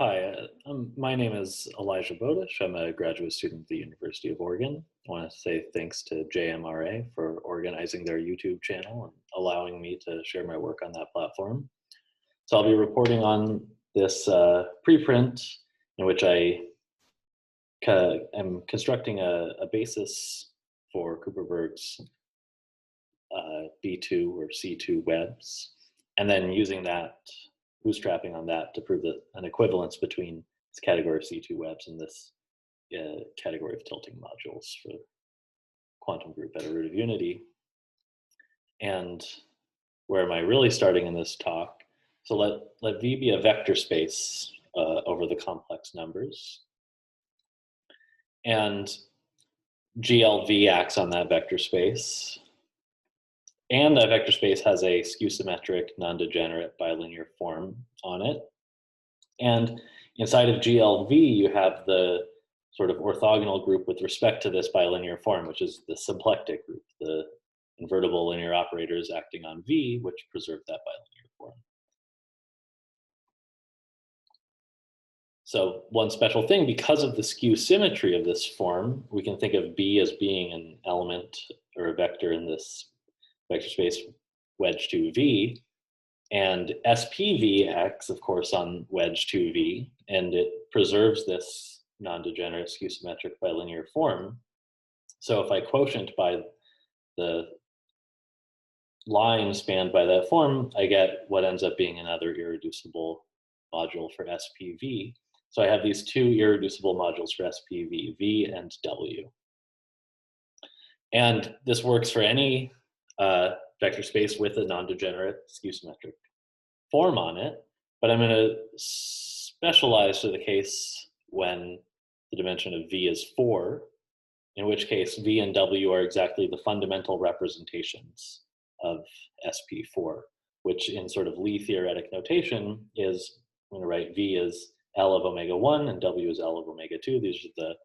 Hi, my name is Elijah Bodish. I'm a graduate student at the University of Oregon. I want to say thanks to JMRA for organizing their YouTube channel and allowing me to share my work on that platform. So I'll be reporting on this preprint in which I am constructing a basis for Kuperberg's B2 or C2 webs, and then using that, bootstrapping on that to prove that an equivalence between this category of C2 webs and this category of tilting modules for quantum group at a root of unity. And where am I really starting in this talk? So let V be a vector space over the complex numbers. And GLV acts on that vector space. And that vector space has a skew-symmetric, non-degenerate bilinear form on it. And inside of GLV, you have the sort of orthogonal group with respect to this bilinear form, which is the symplectic group, the invertible linear operators acting on V, which preserve that bilinear form. So one special thing, because of the skew symmetry of this form, we can think of B as being an element or a vector in this vector space wedge 2V, and SPV acts, of course, on wedge 2V, and it preserves this non-degenerate skew-symmetric bilinear form. So if I quotient by the line spanned by that form, I get what ends up being another irreducible module for SPV. So I have these two irreducible modules for SPV, V and W. And this works for any vector space with a non-degenerate skew-symmetric form on it, but I'm going to specialize to the case when the dimension of V is 4, in which case V and W are exactly the fundamental representations of SP4, which in sort of Lie theoretic notation is, I'm going to write V as L of omega 1 and W is L of omega 2. These are the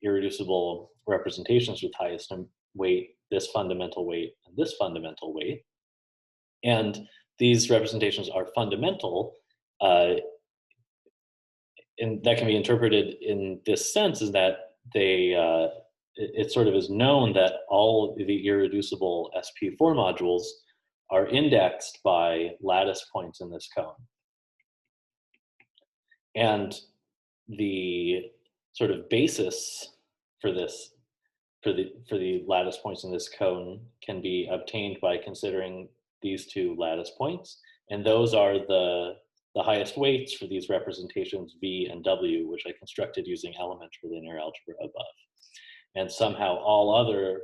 irreducible representations with highest weight, this fundamental weight, and this fundamental weight. And these representations are fundamental, and that can be interpreted in this sense is that it sort of is known that all the irreducible SP4 modules are indexed by lattice points in this cone. And the sort of basis for this, for the lattice points in this cone can be obtained by considering these two lattice points, and those are the highest weights for these representations V and W, which I constructed using elementary linear algebra above. And somehow all other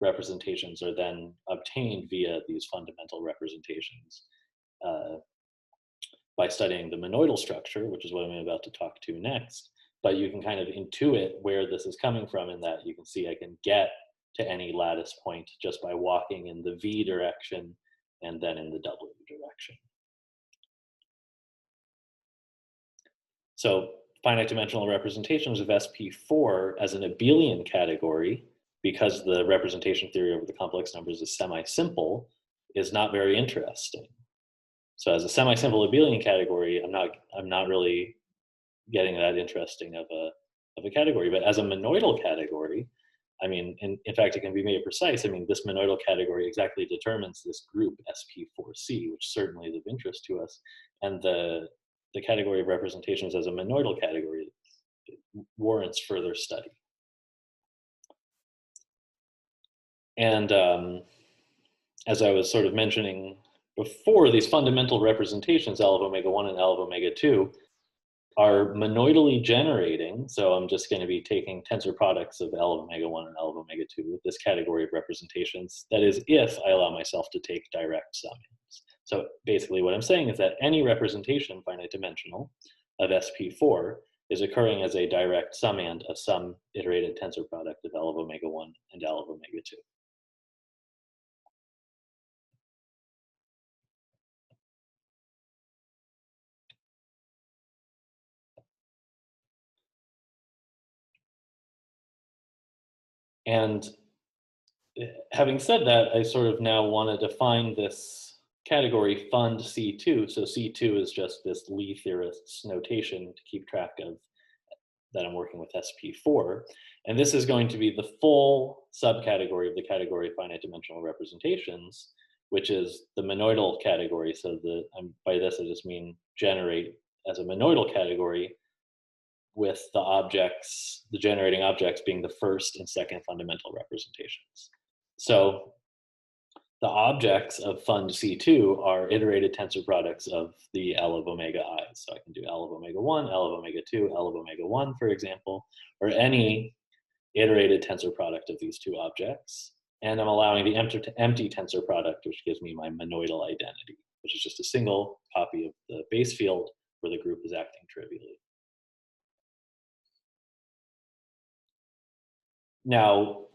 representations are then obtained via these fundamental representations by studying the monoidal structure, which is what I'm about to talk to next. But you can kind of intuit where this is coming from in that you can see I can get to any lattice point just by walking in the V direction and then in the W direction. So finite dimensional representations of SP4 as an abelian category, because the representation theory over the complex numbers is semi-simple, is not very interesting. So as a semi-simple abelian category, I'm not really getting that interesting of a category. But as a monoidal category, I mean, in fact, it can be made precise. I mean, this monoidal category exactly determines this group SP4C, which certainly is of interest to us. And the category of representations as a monoidal category warrants further study. And as I was sort of mentioning before, these fundamental representations, L of omega 1 and L of omega 2, are monoidally generating. So I'm just going to be taking tensor products of L of omega 1 and L of omega 2 with this category of representations. That is, if I allow myself to take direct summands. So basically what I'm saying is that any representation, finite dimensional, of SP4 is occurring as a direct summand of some iterated tensor product of L of omega 1 and L of omega 2. And having said that, I sort of now want to define this category fund C2. So C2 is just this Lie theorist's notation to keep track of that I'm working with SP4. And this is going to be the full subcategory of the category of finite dimensional representations, which is the monoidal category. So by this I just mean generate as a monoidal category with the objects, the generating objects being the first and second fundamental representations. So the objects of fund C2 are iterated tensor products of the L of omega I. So I can do L of omega 1, L of omega 2, L of omega 1, for example, or any iterated tensor product of these two objects. And I'm allowing the empty tensor product, which gives me my monoidal identity, which is just a single copy of the base field where the group is acting trivially. Now,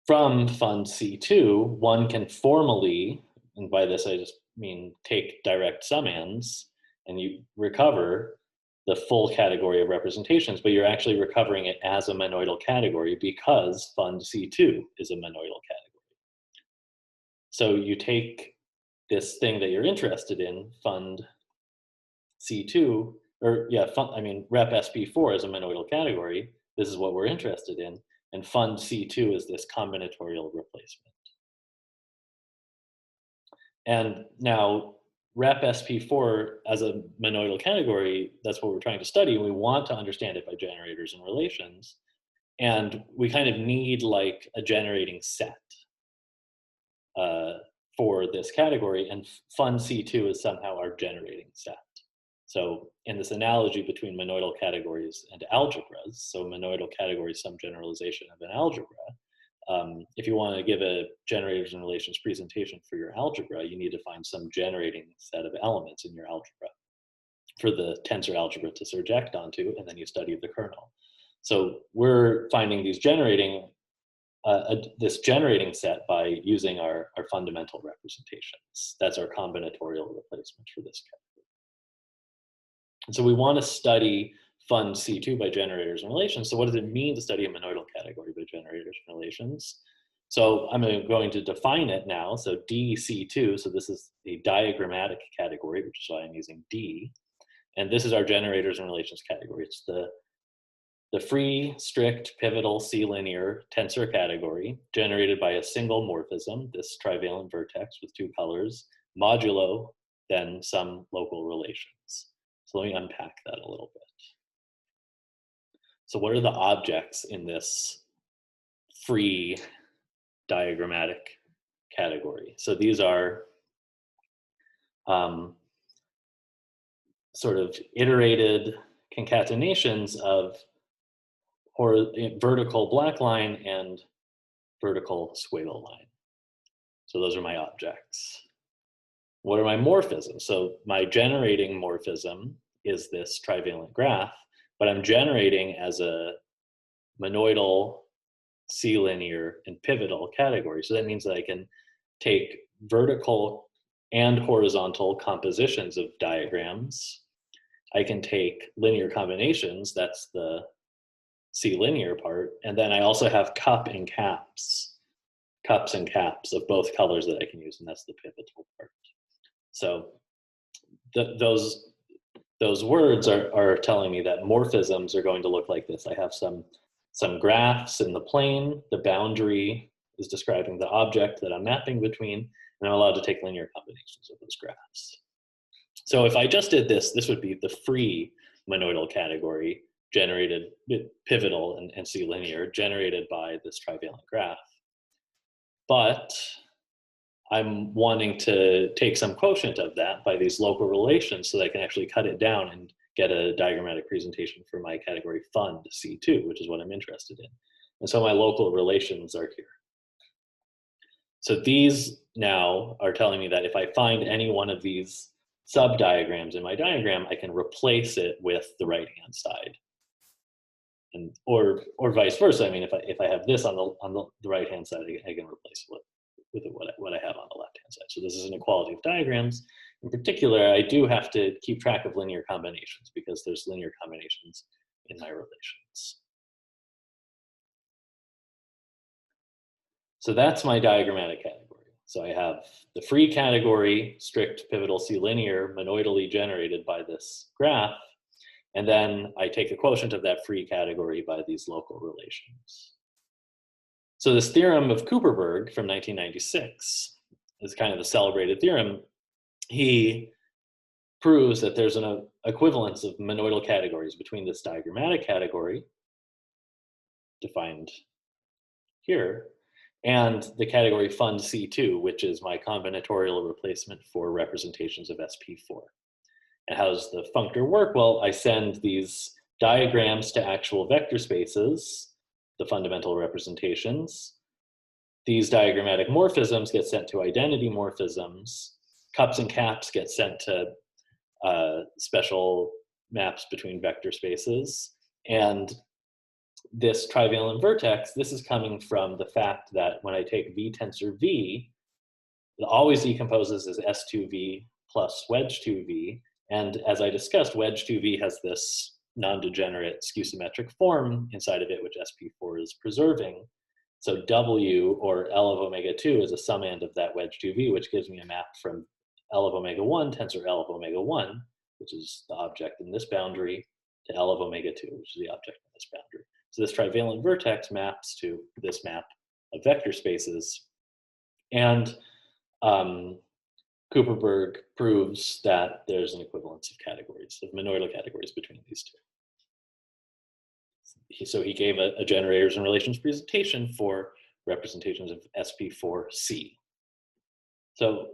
from fund C2, one can formally, and by this I just mean take direct summands, and you recover the full category of representations, but you're actually recovering it as a monoidal category because fund C2 is a monoidal category. So you take this thing that you're interested in, fund C2, or yeah, rep SP4 is a monoidal category. This is what we're interested in. And fund C2 is this combinatorial replacement. And now rep SP4 as a monoidal category, that's what we're trying to study. We want to understand it by generators and relations. And we kind of need like a generating set for this category. And fund C2 is somehow our generating set. So in this analogy between monoidal categories and algebras, so monoidal category is some generalization of an algebra. If you want to give a generators and relations presentation for your algebra, you need to find some generating set of elements in your algebra for the tensor algebra to surject onto, and then you study the kernel. So we're finding these this generating set by using our fundamental representations. That's our combinatorial replacement for this category. And so we want to study fund C2 by generators and relations. So what does it mean to study a monoidal category by generators and relations? So I'm going to define it now. So DC2, so this is a diagrammatic category, which is why I'm using D. And this is our generators and relations category. It's the free, strict, pivotal, C-linear tensor category generated by a single morphism, this trivalent vertex with two colors, modulo, then some local relations. So let me unpack that a little bit. So what are the objects in this free diagrammatic category? So these are sort of iterated concatenations of vertical black line and vertical squiggle line. So those are my objects. What are my morphisms? So my generating morphism is this trivalent graph, but I'm generating as a monoidal, C-linear, and pivotal category. So that means that I can take vertical and horizontal compositions of diagrams. I can take linear combinations, that's the C-linear part, and then I also have cups and caps of both colors that I can use, and that's the pivotal part. So those words are telling me that morphisms are going to look like this. I have some graphs in the plane. The boundary is describing the object that I'm mapping between, and I'm allowed to take linear combinations of those graphs. So if I just did this, this would be the free monoidal category generated, pivotal and C-linear, generated by this trivalent graph. But I'm wanting to take some quotient of that by these local relations so that I can actually cut it down and get a diagrammatic presentation for my category fund C2, which is what I'm interested in. And so my local relations are here. So these now are telling me that if I find any one of these sub-diagrams in my diagram, I can replace it with the right-hand side. And, or vice versa. I mean, if I have this on the right-hand side, I can replace it with what I have on the left-hand side. So this is an equality of diagrams. In particular, I do have to keep track of linear combinations because there's linear combinations in my relations. So that's my diagrammatic category. So I have the free category, strict pivotal C linear, monoidally generated by this graph, and then I take the quotient of that free category by these local relations. So this theorem of Kuperberg from 1996 is kind of the celebrated theorem. He proves that there's an equivalence of monoidal categories between this diagrammatic category, defined here, and the category fund C2, which is my combinatorial replacement for representations of SP4. And how does the functor work? Well, I send these diagrams to actual vector spaces, the fundamental representations. These diagrammatic morphisms get sent to identity morphisms. Cups and caps get sent to special maps between vector spaces. And this trivalent vertex, this is coming from the fact that when I take V tensor V, it always decomposes as S2V plus wedge 2V. And as I discussed, wedge 2V has this non-degenerate skew-symmetric form inside of it, which SP4 is preserving. So W, or L of omega 2, is a summand of that wedge 2V, which gives me a map from L of omega 1, tensor L of omega 1, which is the object in this boundary, to L of omega 2, which is the object in this boundary. So this trivalent vertex maps to this map of vector spaces. And Kuperberg proves that there's an equivalence of categories, of monoidal categories between these two. So he gave a generators and relations presentation for representations of SP4C. So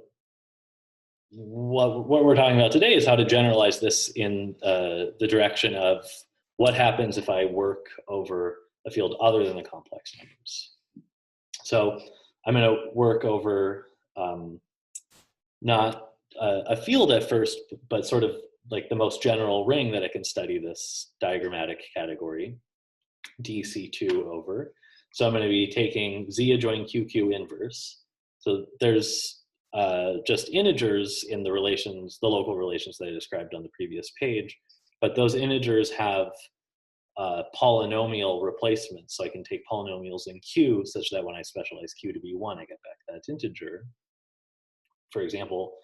what we're talking about today is how to generalize this in the direction of what happens if I work over a field other than the complex numbers. So I'm going to work over not a field at first, but sort of like the most general ring that I can study this diagrammatic category, DC2 over. So I'm going to be taking Z adjoin QQ inverse. So there's just integers in the relations, the local relations that I described on the previous page, but those integers have polynomial replacements. So I can take polynomials in Q such that when I specialize Q to be 1, I get back that integer. For example,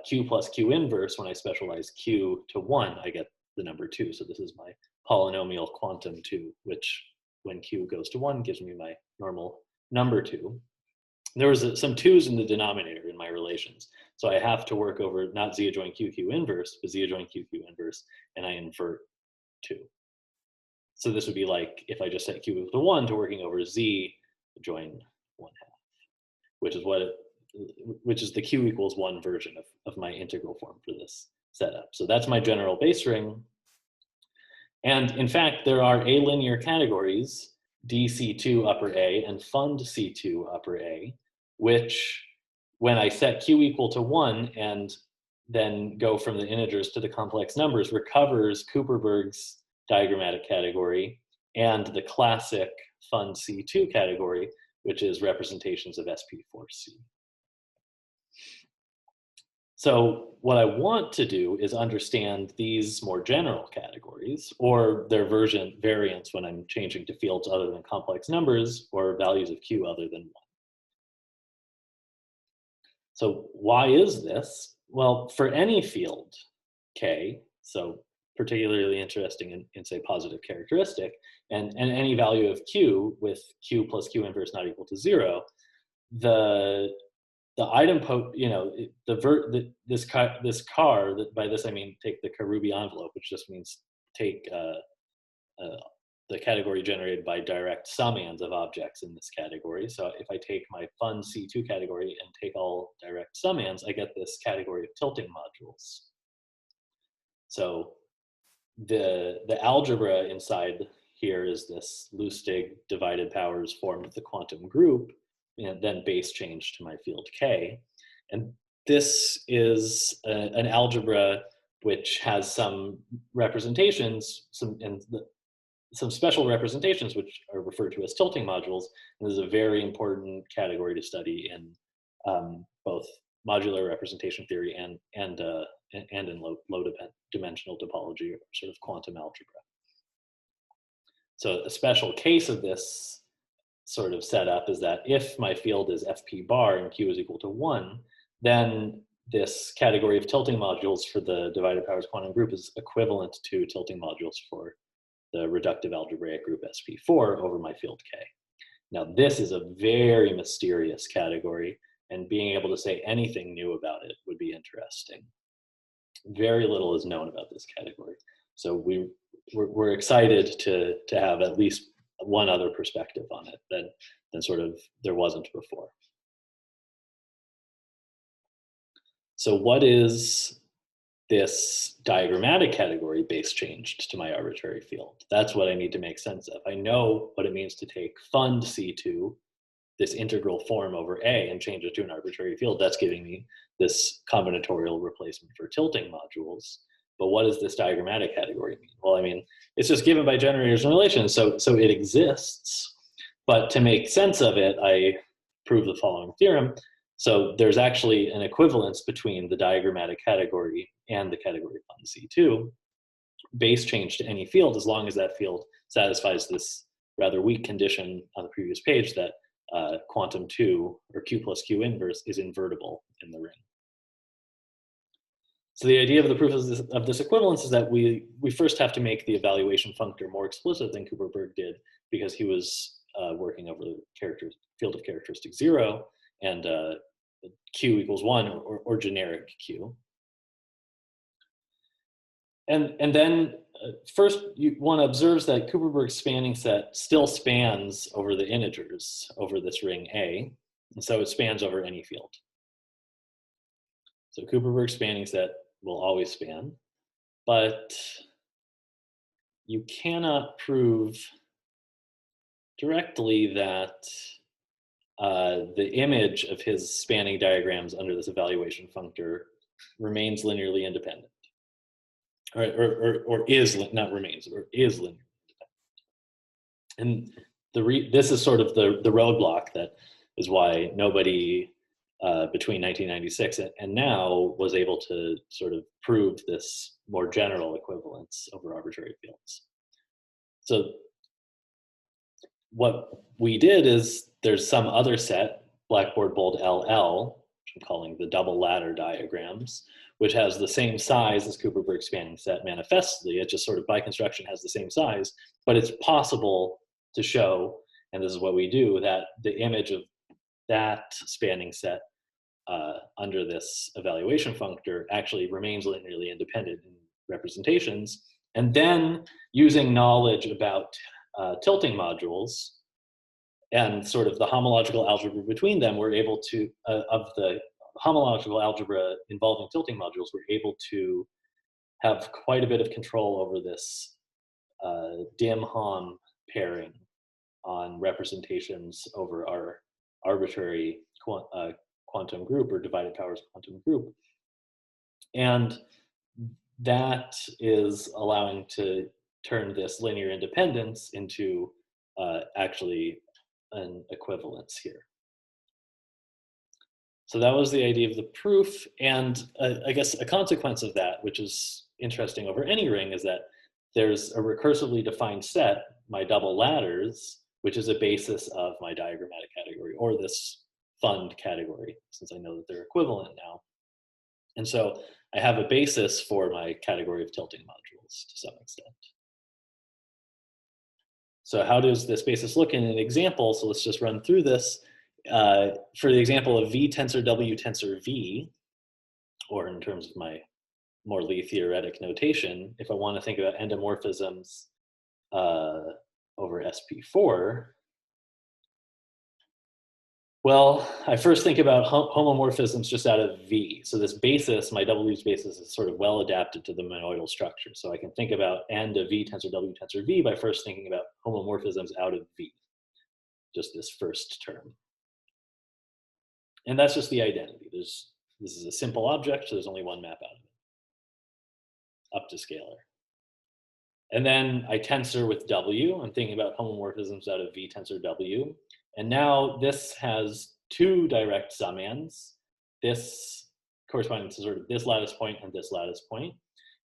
Q plus Q inverse, when I specialize Q to 1, I get the number 2. So this is my polynomial quantum 2, which when Q goes to 1 gives me my normal number 2. There was some 2's in the denominator in my relations. So I have to work over not Z adjoin QQ inverse, but Z adjoin QQ inverse, and I invert 2. So this would be like if I just set Q equal to 1 to working over Z adjoin 1/2, which is the Q equals 1 version of my integral form for this setup. So that's my general base ring. And in fact, there are alinear categories, DC2 upper A and fund C2 upper A, which when I set Q equal to 1 and then go from the integers to the complex numbers, recovers Kuperberg's diagrammatic category and the classic fund C2 category, which is representations of SP4C. So what I want to do is understand these more general categories or their variants when I'm changing to fields other than complex numbers or values of Q other than 1. So why is this? Well, for any field K, so particularly interesting in say, positive characteristic, and any value of Q with Q plus Q inverse not equal to 0, the item this car, by this I mean take the Karoubi envelope, which just means take the category generated by direct summands of objects in this category. So if I take my fund C2 category and take all direct summands, I get this category of tilting modules. So the algebra inside here is this Lustig divided powers form of the quantum group, and then base change to my field K. And this is an algebra which has some representations, some special representations which are referred to as tilting modules. And this is a very important category to study in both modular representation theory and in low dimensional topology, or sort of quantum algebra. So a special case of this sort of set up is that if my field is FP bar and Q is equal to 1, then this category of tilting modules for the divided powers quantum group is equivalent to tilting modules for the reductive algebraic group SP4 over my field K. Now, this is a very mysterious category, and being able to say anything new about it would be interesting. Very little is known about this category. So we're excited to have at least one other perspective on it than sort of there wasn't before. So what is this diagrammatic category base changed to my arbitrary field? That's what I need to make sense of. I know what it means to take fund C2, this integral form over A, and change it to an arbitrary field. That's giving me this combinatorial replacement for tilting modules. But what does this diagrammatic category mean? Well, I mean, it's just given by generators and relations, so it exists. But to make sense of it, I prove the following theorem. So there's actually an equivalence between the diagrammatic category and the category fund C2. Base change to any field as long as that field satisfies this rather weak condition on the previous page that quantum 2, or Q plus Q inverse, is invertible in the ring. So the idea of the proof of this equivalence is that we first have to make the evaluation functor more explicit than Kuperberg did, because he was working over the field of characteristic 0, and Q equals 1, or generic Q. And then first one observes that Kuperberg's spanning set still spans over the integers over this ring A, and so it spans over any field. So Kuperberg's spanning set will always span, but you cannot prove directly that the image of his spanning diagrams under this evaluation functor remains linearly independent. Or is, not remains, or is linearly independent. And this is sort of the roadblock that is why nobody between 1996 and now was able to sort of prove this more general equivalence over arbitrary fields. So what we did is there's some other set, blackboard bold LL, which I'm calling the double ladder diagrams, which has the same size as Kuperberg's spanning set manifestly. It just sort of by construction has the same size, but it's possible to show, and this is what we do, that the image of that spanning set under this evaluation functor actually remains linearly independent in representations. And then using knowledge about tilting modules and sort of the homological algebra between them, we're able to, of the homological algebra involving tilting modules, we're able to have quite a bit of control over this dim-hom pairing on representations over our arbitrary quantum group, or divided powers quantum group. And that is allowing to turn this linear independence into actually an equivalence here. So that was the idea of the proof, and I guess a consequence of that, which is interesting over any ring, is that there's a recursively defined set, my double ladders, which is a basis of my diagrammatic category, or this fund category, since I know that they're equivalent now. And so I have a basis for my category of tilting modules to some extent. So how does this basis look in an example? So let's just run through this. For the example of V tensor W tensor V, or in terms of my more Lie theoretic notation, if I want to think about endomorphisms over SP4, well, I first think about homomorphisms just out of V. So this basis, my W's basis, is sort of well adapted to the monoidal structure. So I can think about end of V tensor W tensor V by first thinking about homomorphisms out of V, just this first term. And that's just the identity. This is a simple object, so there's only one map out of it, up to scalar. And then I tensor with W. I'm thinking about homomorphisms out of V tensor W. And now this has two direct summands, this corresponding to sort of this lattice point and this lattice point.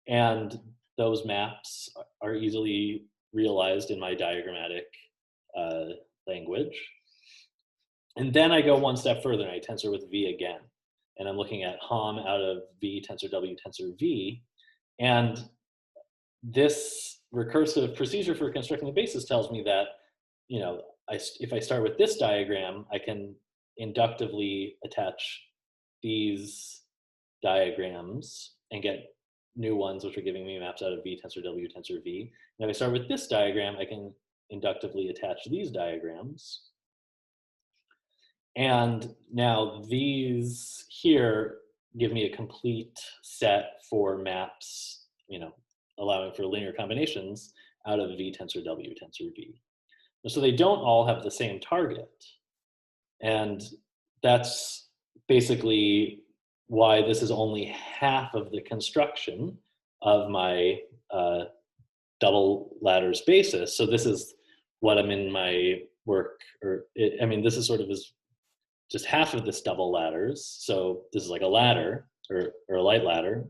And those maps are easily realized in my diagrammatic language. And then I go one step further and I tensor with V again. And I'm looking at HOM out of V, tensor W, tensor V. And this recursive procedure for constructing a basis tells me that, you know, if I start with this diagram, I can inductively attach these diagrams and get new ones, which are giving me maps out of V, tensor W, tensor V. And if I start with this diagram, I can inductively attach these diagrams. And now these here give me a complete set for maps, you know, allowing for linear combinations out of V, tensor W, tensor V. And so they don't all have the same target. And that's basically why this is only half of the construction of my double ladders basis. So this is what I'm in my work, I mean, this is sort of just half of this double ladders. So this is like a ladder or a light ladder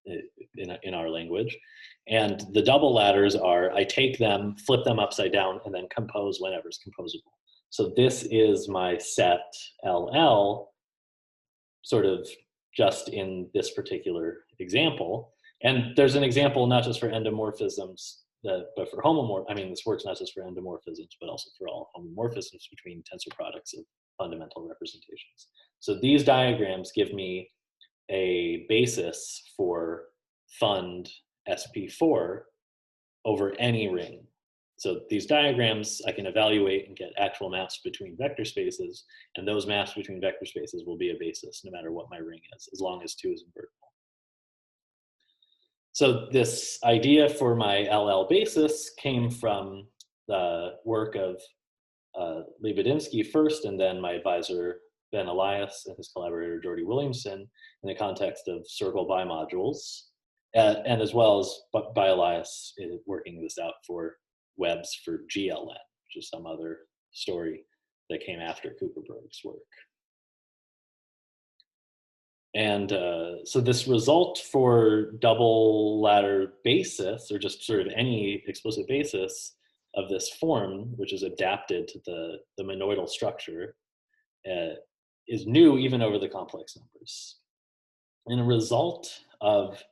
in our language. And the double ladders are, I take them, flip them upside down, and then compose whenever it's composable. So this is my set LL, sort of just in this particular example. And there's an example not just for endomorphisms, but for homomorphisms. I mean, this works not just for endomorphisms, but also for all homomorphisms between tensor products of fundamental representations. So these diagrams give me a basis for fund SP4 over any ring. So these diagrams I can evaluate and get actual maps between vector spaces, and those maps between vector spaces will be a basis no matter what my ring is, as long as 2 is invertible. So this idea for my LL basis came from the work of Libedinsky first, and then my advisor Ben Elias and his collaborator Jordy Williamson in the context of circle bimodules, and as well as by Elias working this out for webs for GLN, which is some other story that came after Kuperberg's work. And so this result for double ladder basis, or just sort of any explicit basis of this form, which is adapted to the monoidal structure, is new even over the complex numbers. And a result of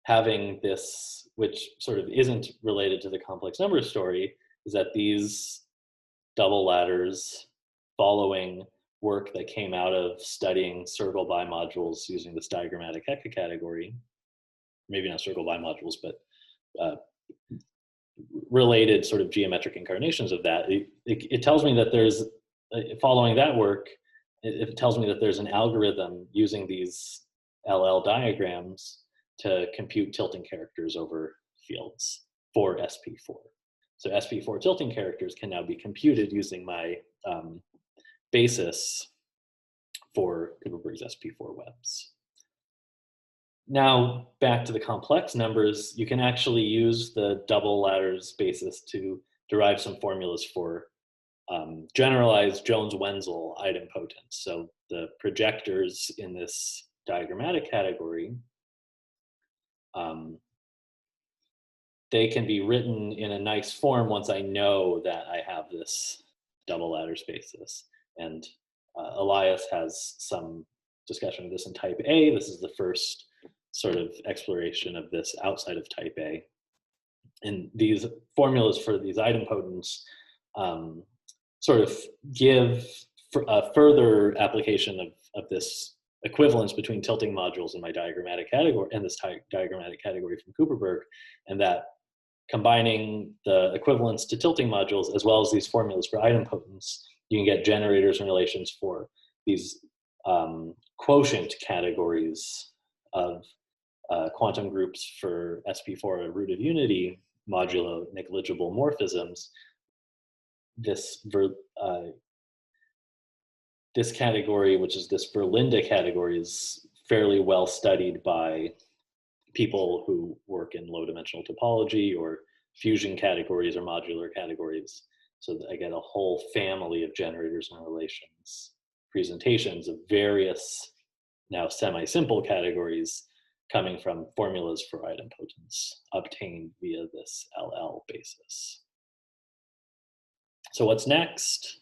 having this, which sort of isn't related to the complex number story, is that these double ladders, following work that came out of studying circle bimodules using this diagrammatic Hecke category, maybe not circle bimodules, but related sort of geometric incarnations of that, it tells me that there's, following that work, it tells me that there's an algorithm using these LL diagrams to compute tilting characters over fields for SP4. So SP4 tilting characters can now be computed using my basis for Kuperberg's SP4 webs. Now, back to the complex numbers, you can actually use the double ladders basis to derive some formulas for generalized Jones-Wenzel idempotence. So the projectors in this diagrammatic category, they can be written in a nice form once I know that I have this double ladders basis. And Elias has some discussion of this in type A. This is the first sort of exploration of this outside of type A. And these formulas for these idempotents sort of give a further application of this equivalence between tilting modules in my diagrammatic category and this diagrammatic category from Kuperberg, and that combining the equivalence to tilting modules as well as these formulas for idempotents, you can get generators and relations for these quotient categories of quantum groups for SP4 a root of unity modulo negligible morphisms. This category, which is this Verlinde category, is fairly well studied by people who work in low-dimensional topology or fusion categories or modular categories. So I get a whole family of generators and relations presentations of various now semi-simple categories coming from formulas for idempotence obtained via this LL basis. So what's next?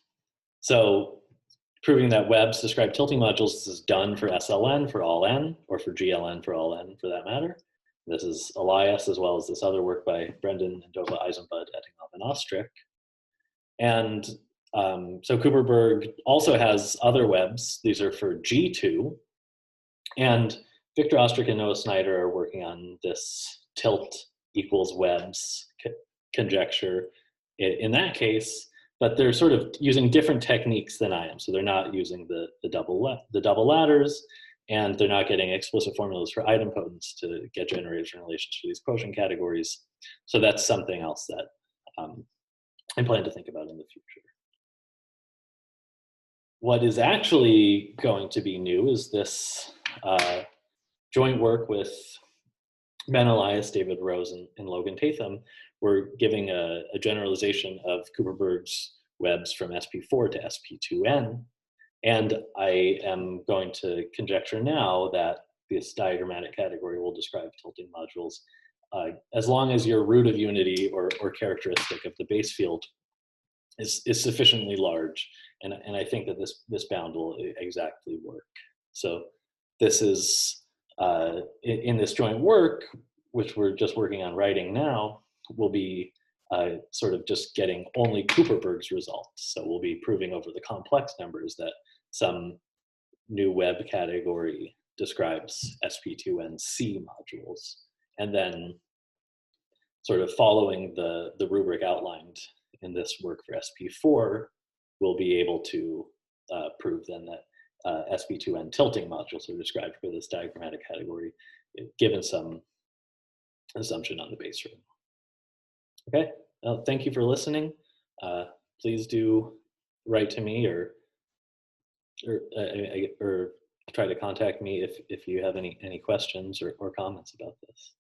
So proving that webs describe tilting modules. This is done for SLN for all n, or for GLN for all n, for that matter. This is Elias, as well as this other work by Brendan, Ndova, Eisenbud, Ettinghoff, and Ostrich. And so Kuperberg also has other webs. These are for G2. And Victor Ostrich and Noah Snyder are working on this tilt equals webs conjecture in that case, but they're sort of using different techniques than I am. So they're not using the double ladders, and they're not getting explicit formulas for idempotence to get generators in relations to these quotient categories. So that's something else that I plan to think about in the future. What is actually going to be new is this joint work with Ben Elias, David Rose, and Logan Tatham. We're giving a generalization of Kuperberg's webs from SP4 to SP2N. And I am going to conjecture now that this diagrammatic category will describe tilting modules as long as your root of unity or characteristic of the base field is sufficiently large. And I think that this bound will exactly work. So this is, in this joint work, which we're just working on writing now, will be sort of just getting only Kuperberg's results. So we'll be proving over the complex numbers that some new web category describes SP2NC modules. And then sort of following the rubric outlined in this work for SP4, we'll be able to prove then that SP2N tilting modules are described for this diagrammatic category, given some assumption on the base ring. Okay, well, thank you for listening. Please do write to me or try to contact me if you have any questions or comments about this.